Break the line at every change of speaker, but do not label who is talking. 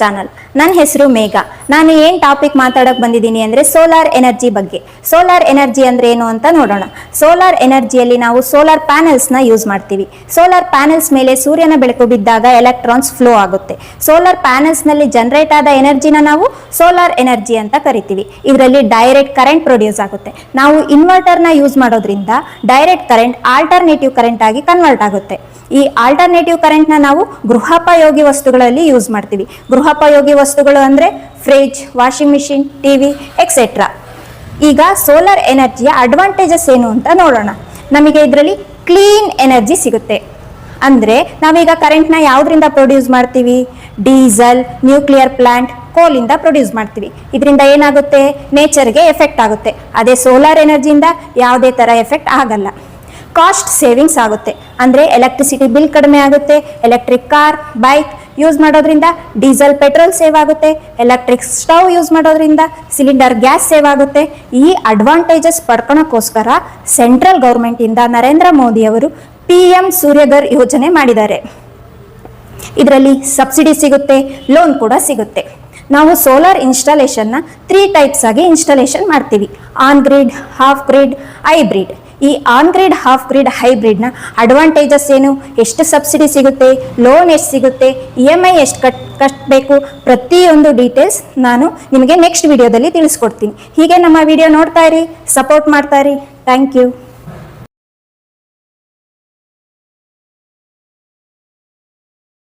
Channel. ನನ್ನ ಹೆಸರು ಮೇಘ. ನಾನು ಏನು ಟಾಪಿಕ್ ಮಾತಾಡಕ್ಕೆ ಬಂದಿದ್ದೀನಿ ಅಂದರೆ ಸೋಲಾರ್ ಎನರ್ಜಿ ಬಗ್ಗೆ. ಸೋಲಾರ್ ಎನರ್ಜಿ ಅಂದರೆ ಏನು ಅಂತ ನೋಡೋಣ. ಸೋಲಾರ್ ಎನರ್ಜಿಯಲ್ಲಿ ನಾವು ಸೋಲಾರ್ ಪ್ಯಾನೆಲ್ಸ್ನ ಯೂಸ್ ಮಾಡ್ತೀವಿ. ಸೋಲಾರ್ ಪ್ಯಾನೆಲ್ಸ್ ಮೇಲೆ ಸೂರ್ಯನ ಬೆಳಕು ಬಿದ್ದಾಗ ಎಲೆಕ್ಟ್ರಾನ್ಸ್ ಫ್ಲೋ ಆಗುತ್ತೆ. ಸೋಲಾರ್ ಪ್ಯಾನೆಲ್ಸ್ನಲ್ಲಿ ಜನರೇಟ್ ಆದ ಎನರ್ಜಿನ ನಾವು ಸೋಲಾರ್ ಎನರ್ಜಿ ಅಂತ ಕರಿತೀವಿ. ಇದರಲ್ಲಿ ಡೈರೆಕ್ಟ್ ಕರೆಂಟ್ ಪ್ರೊಡ್ಯೂಸ್ ಆಗುತ್ತೆ. ನಾವು ಇನ್ವರ್ಟರ್ನ ಯೂಸ್ ಮಾಡೋದ್ರಿಂದ ಡೈರೆಕ್ಟ್ ಕರೆಂಟ್ ಆಲ್ಟರ್ನೇಟಿವ್ ಕರೆಂಟ್ ಆಗಿ ಕನ್ವರ್ಟ್ ಆಗುತ್ತೆ. ಈ ಆಲ್ಟರ್ನೇಟಿವ್ ಕರೆಂಟ್ನ ನಾವು ಗೃಹೋಪಯೋಗಿ ವಸ್ತುಗಳಲ್ಲಿ ಯೂಸ್ ಮಾಡ್ತೀವಿ. ಗೃಹೋಪಯೋಗಿ ವಸ್ತುಗಳು ಅಂದರೆ fridge, washing machine, TV etcetera. ಈಗ ಸೋಲಾರ್ ಎನರ್ಜಿಯ ಅಡ್ವಾಂಟೇಜಸ್ ಏನು ಅಂತ ನೋಡೋಣ. ನಮಗೆ ಇದರಲ್ಲಿ ಕ್ಲೀನ್ ಎನರ್ಜಿ ಸಿಗುತ್ತೆ. ಅಂದರೆ ನಾವೀಗ ಕರೆಂಟ್ನ ಯಾವುದರಿಂದ ಪ್ರೊಡ್ಯೂಸ್ ಮಾಡ್ತೀವಿ? ಡೀಸೆಲ್, ನ್ಯೂಕ್ಲಿಯರ್ ಪ್ಲಾಂಟ್, ಕೋಲಿಂದ ಪ್ರೊಡ್ಯೂಸ್ ಮಾಡ್ತೀವಿ. ಇದರಿಂದ ಏನಾಗುತ್ತೆ? ನೇಚರ್ಗೆ ಎಫೆಕ್ಟ್ ಆಗುತ್ತೆ. ಅದೇ ಸೋಲಾರ್ ಎನರ್ಜಿಯಿಂದ ಯಾವುದೇ ಥರ ಎಫೆಕ್ಟ್ ಆಗಲ್ಲ. ಕಾಸ್ಟ್ ಸೇವಿಂಗ್ಸ್ ಆಗುತ್ತೆ. ಅಂದರೆ ಎಲೆಕ್ಟ್ರಿಸಿಟಿ ಬಿಲ್ ಕಡಿಮೆ ಆಗುತ್ತೆ. ಎಲೆಕ್ಟ್ರಿಕ್ ಕಾರ್, ಬೈಕ್ ಯೂಸ್ ಮಾಡೋದ್ರಿಂದ ಡೀಸೆಲ್, ಪೆಟ್ರೋಲ್ ಸೇವ್ ಆಗುತ್ತೆ. ಎಲೆಕ್ಟ್ರಿಕ್ ಸ್ಟವ್ ಯೂಸ್ ಮಾಡೋದ್ರಿಂದ ಸಿಲಿಂಡರ್ ಗ್ಯಾಸ್ ಸೇವ್ ಆಗುತ್ತೆ. ಈ ಅಡ್ವಾಂಟೇಜಸ್ ಪಡ್ಕೊಳಕ್ಕೋಸ್ಕರ ಸೆಂಟ್ರಲ್ ಗೌರ್ಮೆಂಟಿಂದ ನರೇಂದ್ರ ಮೋದಿ ಅವರು PM ಸೂರ್ಯಘರ್ ಯೋಜನೆ ಮಾಡಿದ್ದಾರೆ. ಇದರಲ್ಲಿ ಸಬ್ಸಿಡಿ ಸಿಗುತ್ತೆ, ಲೋನ್ ಕೂಡ ಸಿಗುತ್ತೆ. ನಾವು ಸೋಲಾರ್ ಇನ್ಸ್ಟಾಲೇಷನ್ನ 3 ಟೈಪ್ಸ್ ಆಗಿ ಇನ್ಸ್ಟಾಲೇಷನ್ ಮಾಡ್ತೀವಿ: on grid, half grid, hybrid. ಈ ಆನ್ ಗ್ರಿಡ್, ಹಾಫ್ ಗ್ರಿಡ್, ಹೈಬ್ರಿಡ್ನ ಅಡ್ವಾಂಟೇಜಸ್ ಏನು, ಎಷ್ಟು ಸಬ್ಸಿಡಿ ಸಿಗುತ್ತೆ, ಲೋನ್ ಎಷ್ಟು ಸಿಗುತ್ತೆ, EMI ಎಷ್ಟು ಕಟ್ಟಬೇಕು, ಪ್ರತಿಯೊಂದು ಡೀಟೇಲ್ಸ್ ನಾನು ನಿಮಗೆ ನೆಕ್ಸ್ಟ್ ವಿಡಿಯೋದಲ್ಲಿ ತಿಳಿಸ್ಕೊಡ್ತೀನಿ. ಹೀಗೆ ನಮ್ಮ ವಿಡಿಯೋ ನೋಡ್ತಾ ಇರಿ, ಸಪೋರ್ಟ್ ಮಾಡ್ತಾ ಇರಿ. Thank you.